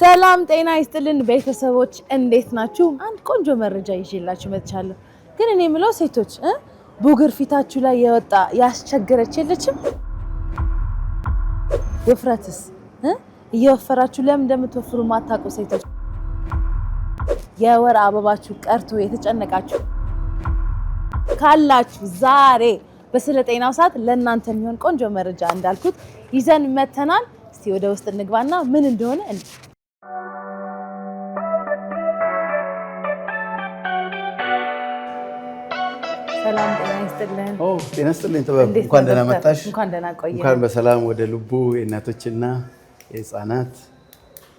ሰላም ጤና ይስጥልን ቤተሰቦች እንዴት ናችሁ? አንድ ቆንጆ መረጃ ይዤላችሁ መጥቻለሁ። ግን እኔ የምለው ሴቶች ቡግር ፊታችሁ ላይ የወጣ ያስቸገረች የለችም? ውፍረትስ እየወፈራችሁ ለምን እንደምትወፍሩ ማታውቁ ሴቶች፣ የወር አበባችሁ ቀርቶ የተጨነቃችሁ ካላችሁ ዛሬ በስለ ጤናው ሰዓት ለእናንተ የሚሆን ቆንጆ መረጃ እንዳልኩት ይዘን መተናል። እስቲ ወደ ውስጥ እንግባና ምን እንደሆነ ሰላም ጤና ይስጥልን። ጤና ይስጥልኝ ጥበብ፣ እንኳን ደህና መጣሽ። እንኳን ደህና ቆየህ። እንኳን በሰላም ወደ ልቡ የእናቶችና የህፃናት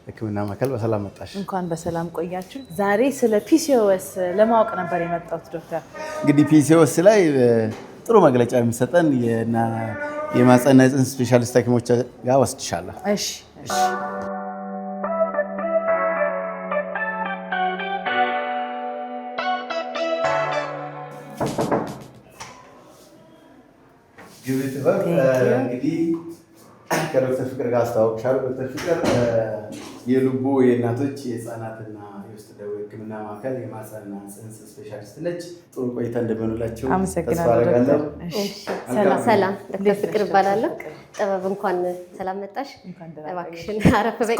ሕክምና ማዕከል በሰላም መጣሽ። እንኳን በሰላም ቆያችሁ። ዛሬ ስለ ፒሲኦኤስ ለማወቅ ነበር የመጣሁት ዶክተር። እንግዲህ ፒሲኦኤስ ላይ ጥሩ መግለጫ የሚሰጠን የማህፀንና የፅንስ ስፔሻሊስት ሐኪሞች ጋር ወስድሻለሁ። እሺ እሺ። እንግዲህ ከዶክተር ፍቅር ጋር አስተዋውቅሻለሁ። ዶክተር ፍቅር የልቡ የእናቶች የህፃናትና የውስጥ ደዌ ሕክምና ማዕከል የማህፀንና ፅንስ ስፔሻሊስት ነች። ጥሩ ቆይታ እንደሚሆንላችሁ ተስፋ አደርጋለሁ። ሰላም፣ ዶክተር ፍቅር እባላለሁ። ጥበብ እንኳን ሰላም መጣሽ። እባክሽን አረፍ በይ።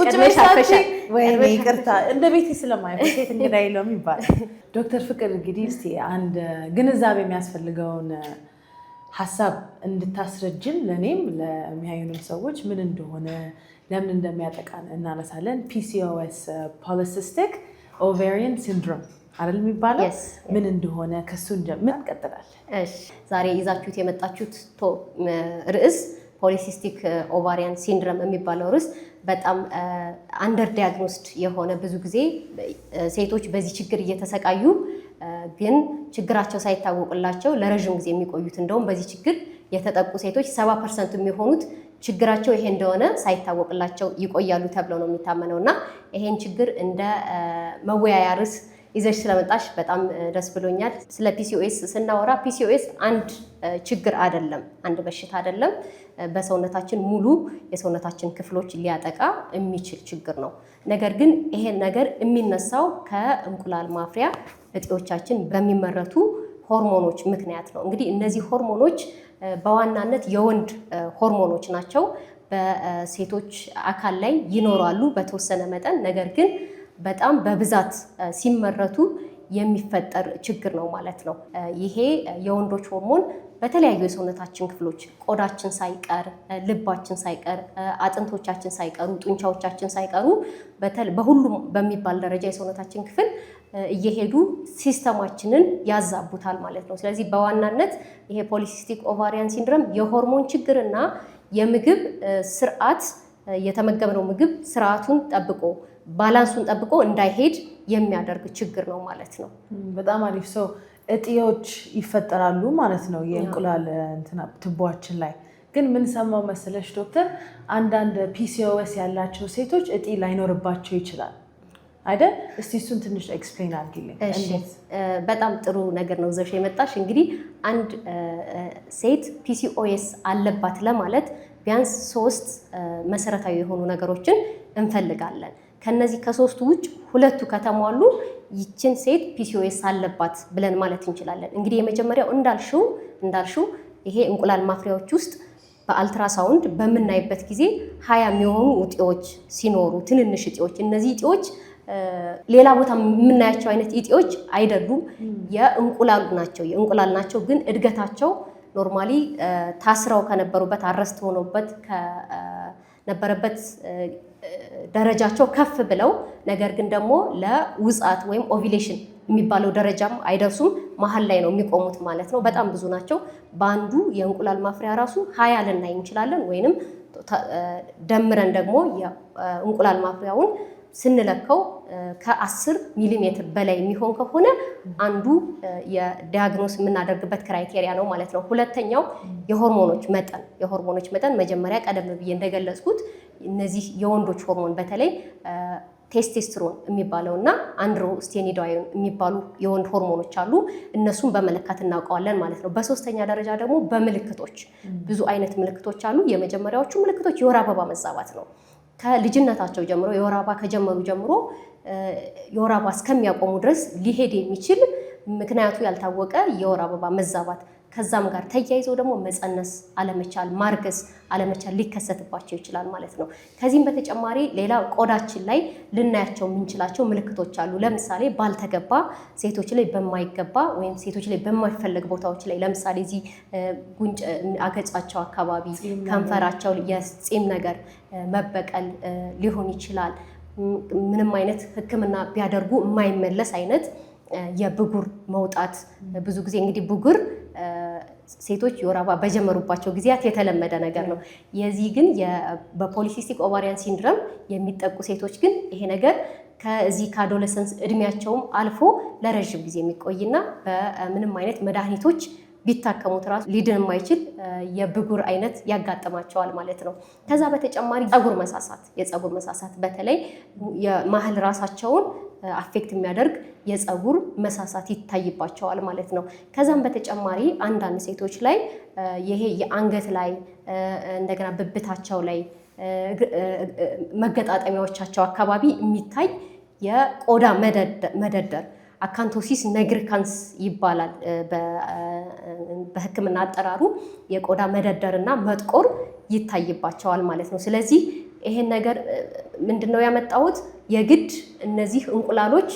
ወይኔ ይቅርታ፣ እንደ ቤቴ ስለማይሆን ሴት እንግዳ የለውም ይባላል። ዶክተር ፍቅር እንግዲህ እስኪ አንድ ግንዛቤ የሚያስፈልገውን ሀሳብ እንድታስረጅን ለእኔም ለሚያዩንም ሰዎች ምን እንደሆነ ለምን እንደሚያጠቃን እናነሳለን። ፒሲኦኤስ ፖሊሲስቲክ ኦቫሪያን ሲንድሮም አይደል የሚባለው? ምን እንደሆነ ከሱ ምን እንቀጥላለን። ዛሬ ይዛችሁት የመጣችሁት ርዕስ ፖሊሲስቲክ ኦቫሪያን ሲንድሮም የሚባለው ርዕስ በጣም አንደር ዲያግኖስድ የሆነ ብዙ ጊዜ ሴቶች በዚህ ችግር እየተሰቃዩ ግን ችግራቸው ሳይታወቅላቸው ለረዥም ጊዜ የሚቆዩት እንደውም በዚህ ችግር የተጠቁ ሴቶች 70% የሚሆኑት ችግራቸው ይሄ እንደሆነ ሳይታወቅላቸው ይቆያሉ ተብለው ነው የሚታመነው። እና ይሄን ችግር እንደ መወያያ ርዕስ ይዘሽ ስለመጣሽ በጣም ደስ ብሎኛል። ስለ ፒሲኦኤስ ስናወራ ፒሲኦኤስ አንድ ችግር አይደለም፣ አንድ በሽታ አይደለም። በሰውነታችን ሙሉ የሰውነታችን ክፍሎች ሊያጠቃ የሚችል ችግር ነው። ነገር ግን ይሄን ነገር የሚነሳው ከእንቁላል ማፍሪያ እጢዎቻችን በሚመረቱ ሆርሞኖች ምክንያት ነው። እንግዲህ እነዚህ ሆርሞኖች በዋናነት የወንድ ሆርሞኖች ናቸው። በሴቶች አካል ላይ ይኖራሉ በተወሰነ መጠን። ነገር ግን በጣም በብዛት ሲመረቱ የሚፈጠር ችግር ነው ማለት ነው። ይሄ የወንዶች ሆርሞን በተለያዩ የሰውነታችን ክፍሎች ቆዳችን ሳይቀር፣ ልባችን ሳይቀር፣ አጥንቶቻችን ሳይቀሩ፣ ጡንቻዎቻችን ሳይቀሩ በሁሉም በሚባል ደረጃ የሰውነታችን ክፍል እየሄዱ ሲስተማችንን ያዛቡታል ማለት ነው። ስለዚህ በዋናነት ይሄ ፖሊሲስቲክ ኦቫሪያን ሲንድሮም የሆርሞን ችግርና የምግብ ስርዓት የተመገብነው ምግብ ስርዓቱን ጠብቆ ባላንሱን ጠብቆ እንዳይሄድ የሚያደርግ ችግር ነው ማለት ነው። በጣም አሪፍ። ሰው እጢዎች ይፈጠራሉ ማለት ነው የእንቁላል ቱቦአችን ላይ። ግን ምን ሰማው መሰለሽ ዶክተር፣ አንዳንድ ፒሲኦኤስ ያላቸው ሴቶች እጢ ላይኖርባቸው ይችላል አይደል? እስቲ እሱን ትንሽ ኤክስፕሌን አድርጊልኝ። በጣም ጥሩ ነገር ነው ዘሽ የመጣሽ። እንግዲህ አንድ ሴት ፒሲኦኤስ አለባት ለማለት ቢያንስ 3 መሰረታዊ የሆኑ ነገሮችን እንፈልጋለን። ከነዚህ ከ3ቱ ውጭ 2ቱ ከተሟሉ ይችን ሴት ፒሲኦኤስ አለባት ብለን ማለት እንችላለን። እንግዲህ የመጀመሪያው እንዳልሽው ይሄ እንቁላል ማፍሪያዎች ውስጥ በአልትራሳውንድ በምናይበት ጊዜ 20 የሚሆኑ እጢዎች ሲኖሩ፣ ትንንሽ እጢዎች፣ እነዚህ እጢዎች ሌላ ቦታ የምናያቸው አይነት እጢዎች አይደሉም። የእንቁላል ናቸው። ግን እድገታቸው ኖርማሊ ታስረው ከነበሩበት አረስት ሆኖበት ከነበረበት ደረጃቸው ከፍ ብለው ነገር ግን ደግሞ ለውጻት ወይም ኦቪሌሽን የሚባለው ደረጃም አይደርሱም። መሀል ላይ ነው የሚቆሙት ማለት ነው። በጣም ብዙ ናቸው። በአንዱ የእንቁላል ማፍሪያ ራሱ 20 ልናይ እንችላለን። ወይንም ደምረን ደግሞ የእንቁላል ማፍሪያውን ስንለካው ከ10 ሚሊሜትር በላይ የሚሆን ከሆነ አንዱ የዲያግኖስ የምናደርግበት ክራይቴሪያ ነው ማለት ነው። ሁለተኛው የሆርሞኖች መጠን መጀመሪያ ቀደም ብዬ እንደገለጽኩት እነዚህ የወንዶች ሆርሞን በተለይ ቴስቴስትሮን የሚባለው እና አንድሮስቴኒዳይን የሚባሉ የወንድ ሆርሞኖች አሉ። እነሱን በመለካት እናውቀዋለን ማለት ነው። በሶስተኛ ደረጃ ደግሞ በምልክቶች ብዙ አይነት ምልክቶች አሉ። የመጀመሪያዎቹ ምልክቶች የወር አበባ መዛባት ነው። ከልጅነታቸው ጀምሮ የወር አበባ ከጀመሩ ጀምሮ የወር አበባ እስከሚያቆሙ ድረስ ሊሄድ የሚችል ምክንያቱ ያልታወቀ የወር አበባ መዛባት ከዛም ጋር ተያይዞ ደግሞ መፀነስ አለመቻል፣ ማርገዝ አለመቻል ሊከሰትባቸው ይችላል ማለት ነው። ከዚህም በተጨማሪ ሌላ ቆዳችን ላይ ልናያቸው የምንችላቸው ምልክቶች አሉ። ለምሳሌ ባልተገባ ሴቶች ላይ በማይገባ ወይም ሴቶች ላይ በማይፈለግ ቦታዎች ላይ ለምሳሌ እዚህ ጉንጭ፣ አገጫቸው አካባቢ፣ ከንፈራቸው የፂም ነገር መበቀል ሊሆን ይችላል። ምንም አይነት ሕክምና ቢያደርጉ የማይመለስ አይነት የብጉር መውጣት። ብዙ ጊዜ እንግዲህ ብጉር ሴቶች የወር አበባ በጀመሩባቸው ጊዜያት የተለመደ ነገር ነው። የዚህ ግን በፖሊሲስቲክ ኦቫሪያን ሲንድረም የሚጠቁ ሴቶች ግን ይሄ ነገር ከዚህ ከአዶለሰንስ እድሜያቸውም አልፎ ለረዥም ጊዜ የሚቆይና በምንም አይነት መድኃኒቶች ቢታከሙት ራሱ ሊድን የማይችል የብጉር አይነት ያጋጥማቸዋል ማለት ነው። ከዛ በተጨማሪ የፀጉር መሳሳት በተለይ የመሀል ራሳቸውን አፌክት የሚያደርግ የፀጉር መሳሳት ይታይባቸዋል ማለት ነው። ከዛም በተጨማሪ አንዳንድ ሴቶች ላይ ይሄ የአንገት ላይ እንደገና ብብታቸው ላይ መገጣጠሚያዎቻቸው አካባቢ የሚታይ የቆዳ መደደር አካንቶሲስ ነግሪካንስ ይባላል በሕክምና አጠራሩ። የቆዳ መደደርና መጥቆር ይታይባቸዋል ማለት ነው። ስለዚህ ይሄን ነገር ምንድነው ያመጣሁት? የግድ እነዚህ እንቁላሎች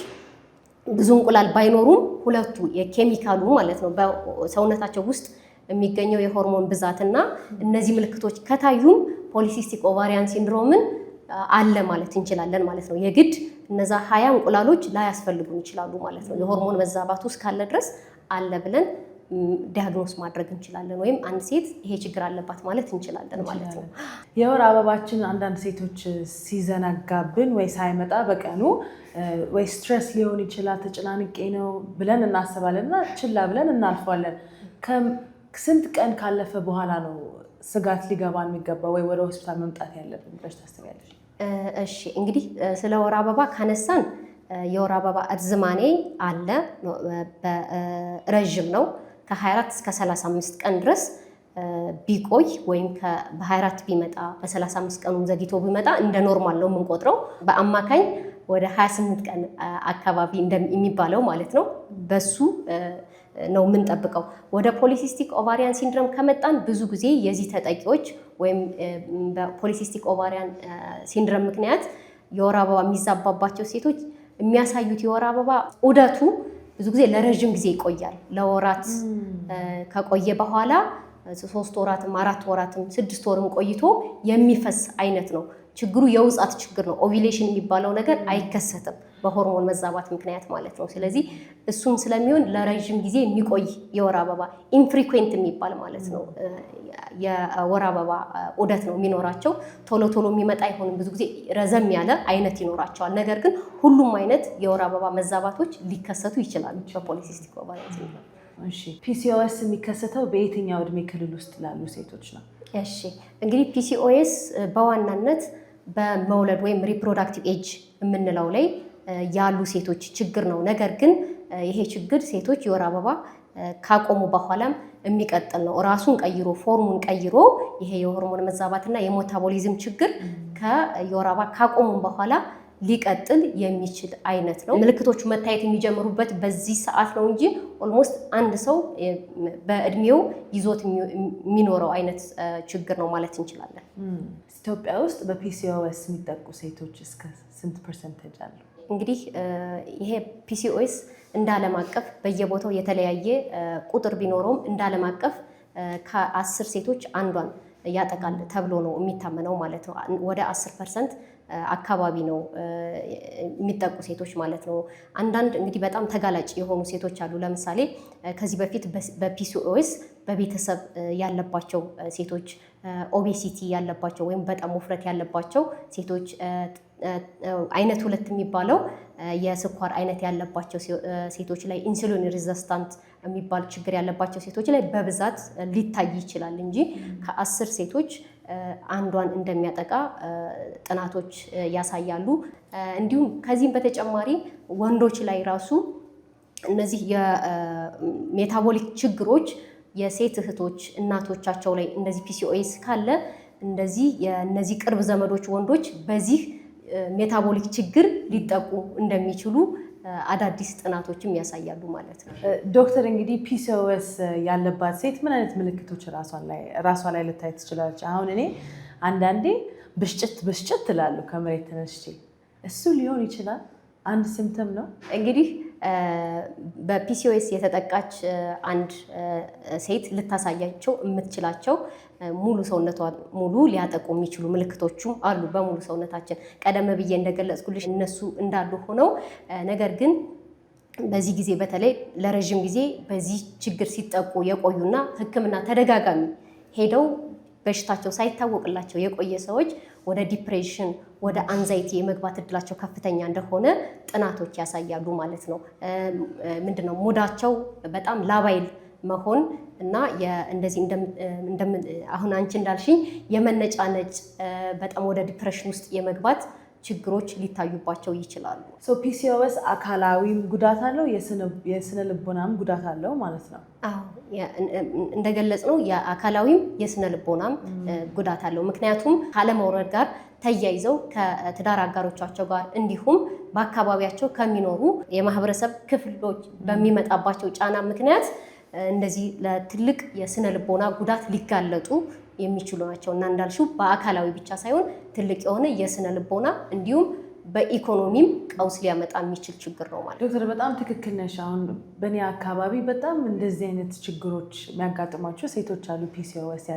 ብዙ እንቁላል ባይኖሩም ሁለቱ የኬሚካሉ ማለት ነው በሰውነታቸው ውስጥ የሚገኘው የሆርሞን ብዛትና እነዚህ ምልክቶች ከታዩም ፖሊሲስቲክ ኦቫሪያን ሲንድሮምን አለ ማለት እንችላለን ማለት ነው። የግድ እነዛ 20 እንቁላሎች ላያስፈልጉን ይችላሉ ማለት ነው። የሆርሞን መዛባት ውስጥ ካለ ድረስ አለ ብለን ዲያግኖስ ማድረግ እንችላለን፣ ወይም አንድ ሴት ይሄ ችግር አለባት ማለት እንችላለን ማለት ነው። የወር አበባችን አንዳንድ ሴቶች ሲዘነጋብን ወይ ሳይመጣ በቀኑ ወይ ስትሬስ ሊሆን ይችላል፣ ተጨናንቄ ነው ብለን እናስባለን እና ችላ ብለን እናልፈዋለን። ስንት ቀን ካለፈ በኋላ ነው ስጋት ሊገባ የሚገባው ወይ ወደ ሆስፒታል መምጣት ያለብን ብለሽ ታስቢያለሽ? እሺ እንግዲህ ስለ ወር አበባ ካነሳን የወር አበባ እርዝማኔ አለ። ረዥም ነው። ከ24 እስከ 35 ቀን ድረስ ቢቆይ ወይም በ24 ቢመጣ በ35 ቀኑ ዘግይቶ ቢመጣ እንደ ኖርማል ነው የምንቆጥረው። በአማካኝ ወደ 28 ቀን አካባቢ የሚባለው ማለት ነው በሱ ነው የምንጠብቀው። ወደ ፖሊሲስቲክ ኦቫሪያን ሲንድሮም ከመጣን ብዙ ጊዜ የዚህ ተጠቂዎች ወይም በፖሊሲስቲክ ኦቫሪያን ሲንድሮም ምክንያት የወር አበባ የሚዛባባቸው ሴቶች የሚያሳዩት የወር አበባ ዑደቱ ብዙ ጊዜ ለረዥም ጊዜ ይቆያል። ለወራት ከቆየ በኋላ 3 ወራትም 4 ወራትም 6 ወርም ቆይቶ የሚፈስ አይነት ነው። ችግሩ የውጻት ችግር ነው። ኦቪሌሽን የሚባለው ነገር አይከሰትም በሆርሞን መዛባት ምክንያት ማለት ነው። ስለዚህ እሱም ስለሚሆን ለረዥም ጊዜ የሚቆይ የወር አበባ ኢንፍሪኩዌንት የሚባል ማለት ነው የወር አበባ ዑደት ነው የሚኖራቸው። ቶሎ ቶሎ የሚመጣ አይሆንም። ብዙ ጊዜ ረዘም ያለ አይነት ይኖራቸዋል። ነገር ግን ሁሉም አይነት የወር አበባ መዛባቶች ሊከሰቱ ይችላሉ በፖሊሲስቲክ ኦቫሪያን ሲንድሮም። እሺ ፒሲኦኤስ የሚከሰተው በየትኛው እድሜ ክልል ውስጥ ላሉ ሴቶች ነው? እሺ እንግዲህ ፒሲኦኤስ በዋናነት በመውለድ ወይም ሪፕሮዳክቲቭ ኤጅ የምንለው ላይ ያሉ ሴቶች ችግር ነው። ነገር ግን ይሄ ችግር ሴቶች የወር አበባ ካቆሙ በኋላም የሚቀጥል ነው። ራሱን ቀይሮ ፎርሙን ቀይሮ ይሄ የሆርሞን መዛባትና የሜታቦሊዝም ችግር ከየወር አበባ ካቆሙ በኋላ ሊቀጥል የሚችል አይነት ነው። ምልክቶቹ መታየት የሚጀምሩበት በዚህ ሰዓት ነው እንጂ ኦልሞስት አንድ ሰው በእድሜው ይዞት የሚኖረው አይነት ችግር ነው ማለት እንችላለን። ኢትዮጵያ ውስጥ በፒሲኦኤስ የሚጠቁ ሴቶች እስከ ስንት ፐርሰንቴጅ አሉ? እንግዲህ ይሄ ፒሲኦኤስ እንደ ዓለም አቀፍ በየቦታው የተለያየ ቁጥር ቢኖረውም እንደ ዓለም አቀፍ ከ10 ሴቶች አንዷን ያጠቃል ተብሎ ነው የሚታመነው ማለት ነው። ወደ 10% አካባቢ ነው የሚጠቁ ሴቶች ማለት ነው። አንዳንድ እንግዲህ በጣም ተጋላጭ የሆኑ ሴቶች አሉ። ለምሳሌ ከዚህ በፊት በፒሲኦኤስ በቤተሰብ ያለባቸው ሴቶች፣ ኦቤሲቲ ያለባቸው ወይም በጣም ውፍረት ያለባቸው ሴቶች፣ አይነት 2 የሚባለው የስኳር አይነት ያለባቸው ሴቶች ላይ ኢንሱሊን ሬዚስታንት የሚባል ችግር ያለባቸው ሴቶች ላይ በብዛት ሊታይ ይችላል እንጂ ከ10 ሴቶች አንዷን እንደሚያጠቃ ጥናቶች ያሳያሉ። እንዲሁም ከዚህም በተጨማሪ ወንዶች ላይ ራሱ እነዚህ የሜታቦሊክ ችግሮች የሴት እህቶች እናቶቻቸው ላይ እንደዚህ ፒሲኦኤስ ካለ የእነዚህ ቅርብ ዘመዶች ወንዶች በዚህ ሜታቦሊክ ችግር ሊጠቁ እንደሚችሉ አዳዲስ ጥናቶችም ያሳያሉ ማለት ነው። ዶክተር እንግዲህ ፒሲኦኤስ ያለባት ሴት ምን አይነት ምልክቶች ራሷ ላይ ልታይ ትችላለች? አሁን እኔ አንዳንዴ ብስጭት እላለሁ ከመሬት ተነስቼ፣ እሱ ሊሆን ይችላል አንድ ሲምፕተም ነው። እንግዲህ በፒሲኦኤስ የተጠቃች አንድ ሴት ልታሳያቸው የምትችላቸው ሙሉ ሰውነቷን ሙሉ ሊያጠቁ የሚችሉ ምልክቶችም አሉ በሙሉ ሰውነታችን። ቀደም ብዬ እንደገለጽኩልሽ እነሱ እንዳሉ ሆነው ነገር ግን በዚህ ጊዜ በተለይ ለረዥም ጊዜ በዚህ ችግር ሲጠቁ የቆዩና ሕክምና ተደጋጋሚ ሄደው በሽታቸው ሳይታወቅላቸው የቆየ ሰዎች ወደ ዲፕሬሽን ወደ አንዛይቲ የመግባት እድላቸው ከፍተኛ እንደሆነ ጥናቶች ያሳያሉ ማለት ነው። ምንድነው ሙዳቸው በጣም ላባይል መሆን እና እንደዚህ አሁን አንቺ እንዳልሽኝ የመነጫነጭ በጣም ወደ ዲፕሬሽን ውስጥ የመግባት ችግሮች ሊታዩባቸው ይችላሉ። ፒሲኦኤስ አካላዊም ጉዳት አለው፣ የስነ ልቦናም ጉዳት አለው ማለት ነው። እንደገለጽ ነው የአካላዊም የስነ ልቦናም ጉዳት አለው። ምክንያቱም ካለመውረድ ጋር ተያይዘው ከትዳር አጋሮቻቸው ጋር እንዲሁም በአካባቢያቸው ከሚኖሩ የማህበረሰብ ክፍሎች በሚመጣባቸው ጫና ምክንያት እንደዚህ ለትልቅ የስነ ልቦና ጉዳት ሊጋለጡ የሚችሉ ናቸው እና እንዳልሽው በአካላዊ ብቻ ሳይሆን ትልቅ የሆነ የስነ ልቦና እንዲሁም በኢኮኖሚም ቀውስ ሊያመጣ የሚችል ችግር ነው ማለት። ዶክተር በጣም ትክክል ነሽ። አሁን በእኔ አካባቢ በጣም እንደዚህ አይነት ችግሮች የሚያጋጥሟቸው ሴቶች አሉ፣ ፒሲኦኤስ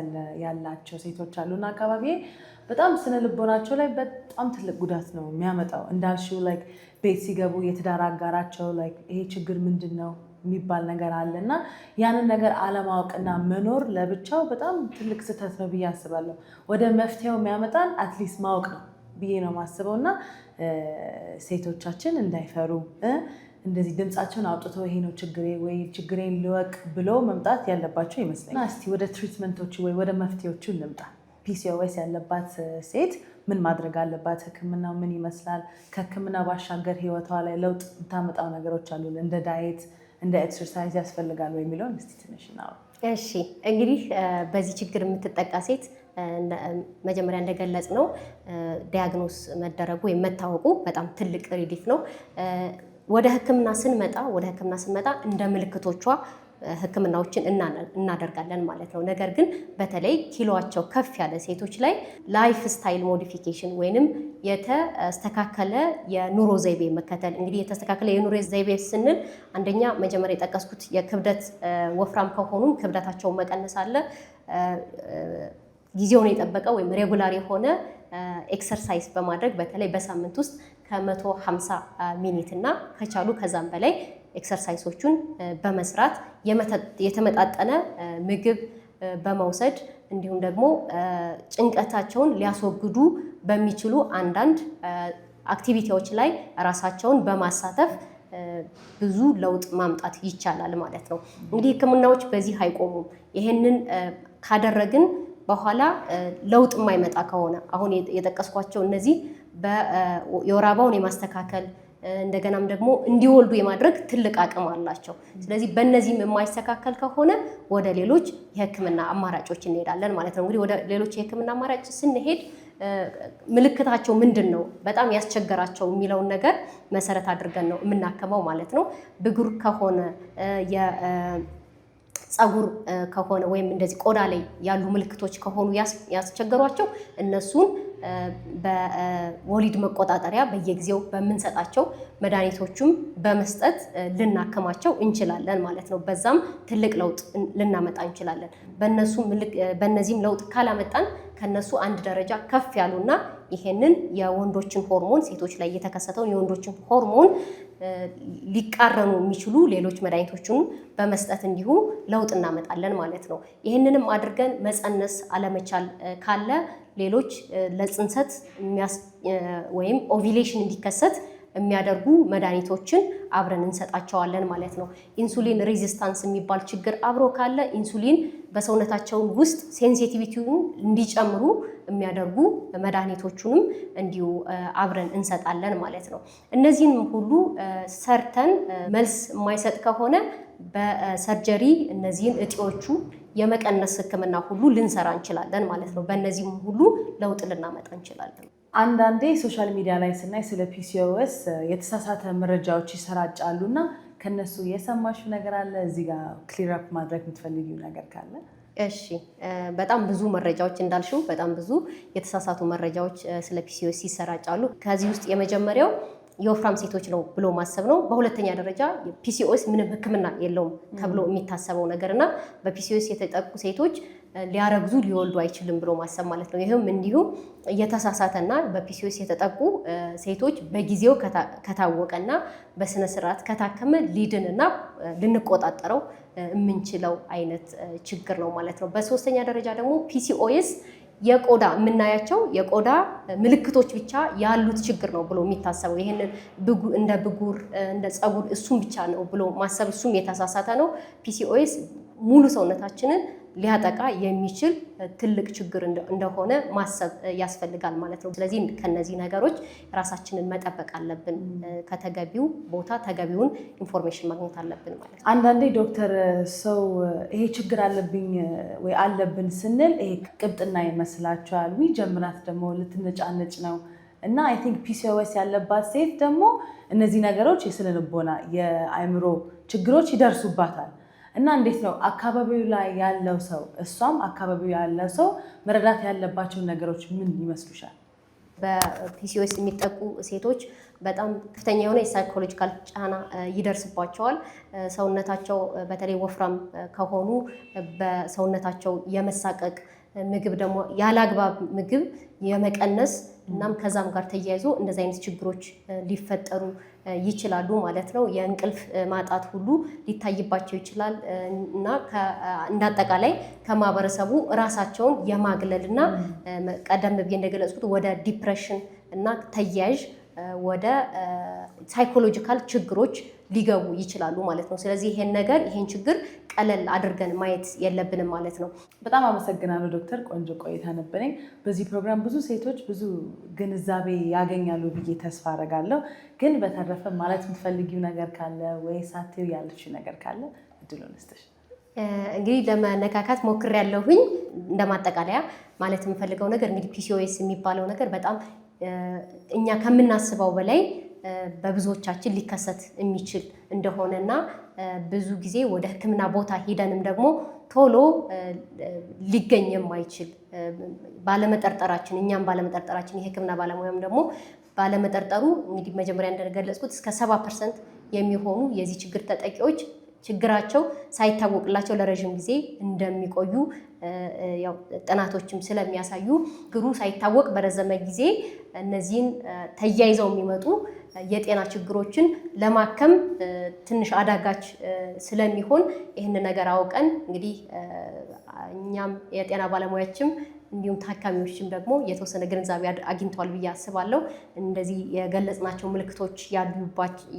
ያላቸው ሴቶች አሉ እና አካባቢ በጣም ስነ ልቦናቸው ላይ በጣም ትልቅ ጉዳት ነው የሚያመጣው። እንዳልሽው ላይክ ቤት ሲገቡ የትዳር አጋራቸው ላይክ ይሄ ችግር ምንድን ነው የሚባል ነገር አለ እና ያንን ነገር አለማወቅና መኖር ለብቻው በጣም ትልቅ ስህተት ነው ብዬ አስባለሁ። ወደ መፍትሄው የሚያመጣን አትሊስት ማወቅ ነው ብዬ ነው የማስበው እና ሴቶቻችን እንዳይፈሩ እንደዚህ ድምፃቸውን አውጥተው ይሄ ነው ችግሬ ወይ ችግሬን ልወቅ ብለው መምጣት ያለባቸው ይመስለኛል። እስቲ ወደ ትሪትመንቶቹ ወይ ወደ መፍትሄዎቹ እንምጣ። ፒሲኦኤስ ያለባት ሴት ምን ማድረግ አለባት? ህክምናው ምን ይመስላል? ከህክምና ባሻገር ህይወቷ ላይ ለውጥ የምታመጣው ነገሮች አሉ እንደ ዳየት እንደ ኤክሰርሳይዝ ያስፈልጋል ወይ የሚለውን እስቲ ትንሽ እናውራ። እሺ እንግዲህ በዚህ ችግር የምትጠቃ ሴት መጀመሪያ እንደገለጽ ነው ዲያግኖስ መደረጉ ወይም መታወቁ በጣም ትልቅ ሪሊፍ ነው። ወደ ህክምና ስንመጣ እንደ ምልክቶቿ ህክምናዎችን እናደርጋለን ማለት ነው። ነገር ግን በተለይ ኪሎዋቸው ከፍ ያለ ሴቶች ላይ ላይፍ ስታይል ሞዲፊኬሽን ወይንም የተስተካከለ የኑሮ ዘይቤ መከተል። እንግዲህ የተስተካከለ የኑሮ ዘይቤ ስንል አንደኛ መጀመሪያ የጠቀስኩት የክብደት ወፍራም ከሆኑም ክብደታቸውን መቀነስ አለ። ጊዜውን የጠበቀ ወይም ሬጉላር የሆነ ኤክሰርሳይዝ በማድረግ በተለይ በሳምንት ውስጥ ከ150 ሚኒት እና ከቻሉ ከዛም በላይ ኤክሰርሳይሶቹን በመስራት የተመጣጠነ ምግብ በመውሰድ እንዲሁም ደግሞ ጭንቀታቸውን ሊያስወግዱ በሚችሉ አንዳንድ አክቲቪቲዎች ላይ ራሳቸውን በማሳተፍ ብዙ ለውጥ ማምጣት ይቻላል ማለት ነው። እንግዲህ ህክምናዎች በዚህ አይቆሙም። ይሄንን ካደረግን በኋላ ለውጥ የማይመጣ ከሆነ አሁን የጠቀስኳቸው እነዚህ የወር አበባውን የማስተካከል እንደገናም ደግሞ እንዲወልዱ የማድረግ ትልቅ አቅም አላቸው። ስለዚህ በእነዚህም የማይስተካከል ከሆነ ወደ ሌሎች የህክምና አማራጮች እንሄዳለን ማለት ነው። እንግዲህ ወደ ሌሎች የህክምና አማራጭ ስንሄድ ምልክታቸው ምንድን ነው በጣም ያስቸገራቸው የሚለውን ነገር መሰረት አድርገን ነው የምናከመው ማለት ነው። ብጉር ከሆነ ፀጉር ከሆነ ወይም እንደዚህ ቆዳ ላይ ያሉ ምልክቶች ከሆኑ ያስቸገሯቸው እነሱን በወሊድ መቆጣጠሪያ በየጊዜው በምንሰጣቸው መድኃኒቶችም በመስጠት ልናከማቸው እንችላለን ማለት ነው። በዛም ትልቅ ለውጥ ልናመጣ እንችላለን። በእነዚህም ለውጥ ካላመጣን ከነሱ አንድ ደረጃ ከፍ ያሉና ይሄንን የወንዶችን ሆርሞን ሴቶች ላይ የተከሰተውን የወንዶችን ሆርሞን ሊቃረኑ የሚችሉ ሌሎች መድኃኒቶችን በመስጠት እንዲሁ ለውጥ እናመጣለን ማለት ነው። ይህንንም አድርገን መፀነስ አለመቻል ካለ ሌሎች ለፅንሰት ወይም ኦቪሌሽን እንዲከሰት የሚያደርጉ መድኃኒቶችን አብረን እንሰጣቸዋለን ማለት ነው። ኢንሱሊን ሬዚስታንስ የሚባል ችግር አብሮ ካለ ኢንሱሊን በሰውነታቸው ውስጥ ሴንሲቲቪቲውን እንዲጨምሩ የሚያደርጉ መድኃኒቶቹንም እንዲሁ አብረን እንሰጣለን ማለት ነው። እነዚህን ሁሉ ሰርተን መልስ የማይሰጥ ከሆነ በሰርጀሪ እነዚህን እጢዎቹ የመቀነስ ህክምና ሁሉ ልንሰራ እንችላለን ማለት ነው። በእነዚህም ሁሉ ለውጥ ልናመጣ እንችላለን። አንዳንዴ ሶሻል ሚዲያ ላይ ስናይ ስለ ፒሲኦኤስ የተሳሳተ መረጃዎች ይሰራጫሉ እና ከነሱ የሰማሽው ነገር አለ? እዚህ ጋር ክሊር አፕ ማድረግ የምትፈልጊው ነገር ካለ? እሺ፣ በጣም ብዙ መረጃዎች እንዳልሽው በጣም ብዙ የተሳሳቱ መረጃዎች ስለ ፒሲኦኤስ ይሰራጫሉ። ከዚህ ውስጥ የመጀመሪያው የወፍራም ሴቶች ነው ብሎ ማሰብ ነው። በሁለተኛ ደረጃ ፒሲኦኤስ ምንም ህክምና የለውም ተብሎ የሚታሰበው ነገር እና በፒሲኦኤስ የተጠቁ ሴቶች ሊያረግዙ ሊወልዱ አይችልም ብሎ ማሰብ ማለት ነው። ይህም እንዲሁ የተሳሳተና በፒሲኦኤስ የተጠቁ ሴቶች በጊዜው ከታወቀና በስነ ስርዓት ከታከመ ሊድንና ልንቆጣጠረው የምንችለው አይነት ችግር ነው ማለት ነው። በሶስተኛ ደረጃ ደግሞ ፒሲኦኤስ የቆዳ የምናያቸው የቆዳ ምልክቶች ብቻ ያሉት ችግር ነው ብሎ የሚታሰበው ይህንን እንደ ብጉር እንደ ፀጉር እሱም ብቻ ነው ብሎ ማሰብ እሱም የተሳሳተ ነው። ፒሲኦኤስ ሙሉ ሰውነታችንን ሊያጠቃ የሚችል ትልቅ ችግር እንደሆነ ማሰብ ያስፈልጋል ማለት ነው። ስለዚህ ከነዚህ ነገሮች ራሳችንን መጠበቅ አለብን። ከተገቢው ቦታ ተገቢውን ኢንፎርሜሽን ማግኘት አለብን ማለት ነው። አንዳንዴ ዶክተር ሰው ይሄ ችግር አለብኝ ወይ አለብን ስንል ይሄ ቅብጥና ይመስላችኋል። ጀምራት ደግሞ ልትነጫነጭ ነው እና አይ ቲንክ ፒሲኦኤስ ያለባት ሴት ደግሞ እነዚህ ነገሮች የስነ ልቦና የአእምሮ ችግሮች ይደርሱባታል። እና እንዴት ነው አካባቢው ላይ ያለው ሰው እሷም አካባቢው ያለው ሰው መረዳት ያለባቸው ነገሮች ምን ይመስሉሻል? በፒሲኦኤስ የሚጠቁ ሴቶች በጣም ከፍተኛ የሆነ የሳይኮሎጂካል ጫና ይደርስባቸዋል። ሰውነታቸው በተለይ ወፍራም ከሆኑ በሰውነታቸው የመሳቀቅ ምግብ ደግሞ ያላግባብ ምግብ የመቀነስ እናም ከዛም ጋር ተያይዞ እንደዚህ አይነት ችግሮች ሊፈጠሩ ይችላሉ ማለት ነው። የእንቅልፍ ማጣት ሁሉ ሊታይባቸው ይችላል እና እንዳጠቃላይ ከማህበረሰቡ ራሳቸውን የማግለል እና ቀደም ብዬ እንደገለጽኩት ወደ ዲፕሬሽን እና ተያያዥ ወደ ሳይኮሎጂካል ችግሮች ሊገቡ ይችላሉ ማለት ነው። ስለዚህ ይሄን ችግር ቀለል አድርገን ማየት የለብንም ማለት ነው። በጣም አመሰግናለሁ ዶክተር፣ ቆንጆ ቆይታ ነበረኝ። በዚህ ፕሮግራም ብዙ ሴቶች ብዙ ግንዛቤ ያገኛሉ ብዬ ተስፋ አደርጋለሁ። ግን በተረፈ ማለት የምትፈልጊው ነገር ካለ ወይ ሳትይው ያለችው ነገር ካለ እድሉን ልስጥሽ። እንግዲህ ለመነካካት ሞክሬያለሁኝ። እንደማጠቃለያ ማለት የምፈልገው ነገር እንግዲህ ፒሲኦኤስ የሚባለው ነገር በጣም እኛ ከምናስበው በላይ በብዙዎቻችን ሊከሰት የሚችል እንደሆነና ብዙ ጊዜ ወደ ሕክምና ቦታ ሂደንም ደግሞ ቶሎ ሊገኝ የማይችል ባለመጠርጠራችን እኛም ባለመጠርጠራችን የሕክምና ባለሙያም ደግሞ ባለመጠርጠሩ እንግዲህ መጀመሪያ እንደገለጽኩት እስከ 70% የሚሆኑ የዚህ ችግር ተጠቂዎች ችግራቸው ሳይታወቅላቸው ለረዥም ጊዜ እንደሚቆዩ ያው ጥናቶችም ስለሚያሳዩ ችግሩ ሳይታወቅ በረዘመ ጊዜ እነዚህን ተያይዘው የሚመጡ የጤና ችግሮችን ለማከም ትንሽ አዳጋች ስለሚሆን ይህን ነገር አውቀን እንግዲህ እኛም የጤና ባለሙያዎችም እንዲሁም ታካሚዎችም ደግሞ የተወሰነ ግንዛቤ አግኝተዋል ብዬ አስባለሁ። እንደዚህ የገለጽናቸው ምልክቶች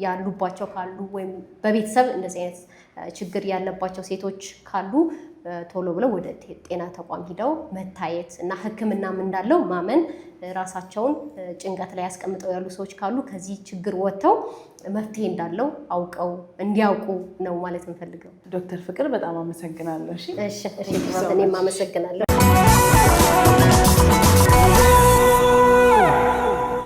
ያሉባቸው ካሉ ወይም በቤተሰብ እንደዚህ አይነት ችግር ያለባቸው ሴቶች ካሉ ቶሎ ብለው ወደ ጤና ተቋም ሂደው መታየት እና ሕክምናም እንዳለው ማመን፣ ራሳቸውን ጭንቀት ላይ ያስቀምጠው ያሉ ሰዎች ካሉ ከዚህ ችግር ወጥተው መፍትሄ እንዳለው አውቀው እንዲያውቁ ነው ማለት እንፈልገው። ዶክተር ፍቅር በጣም አመሰግናለሁ። እሺ፣ እኔም አመሰግናለሁ።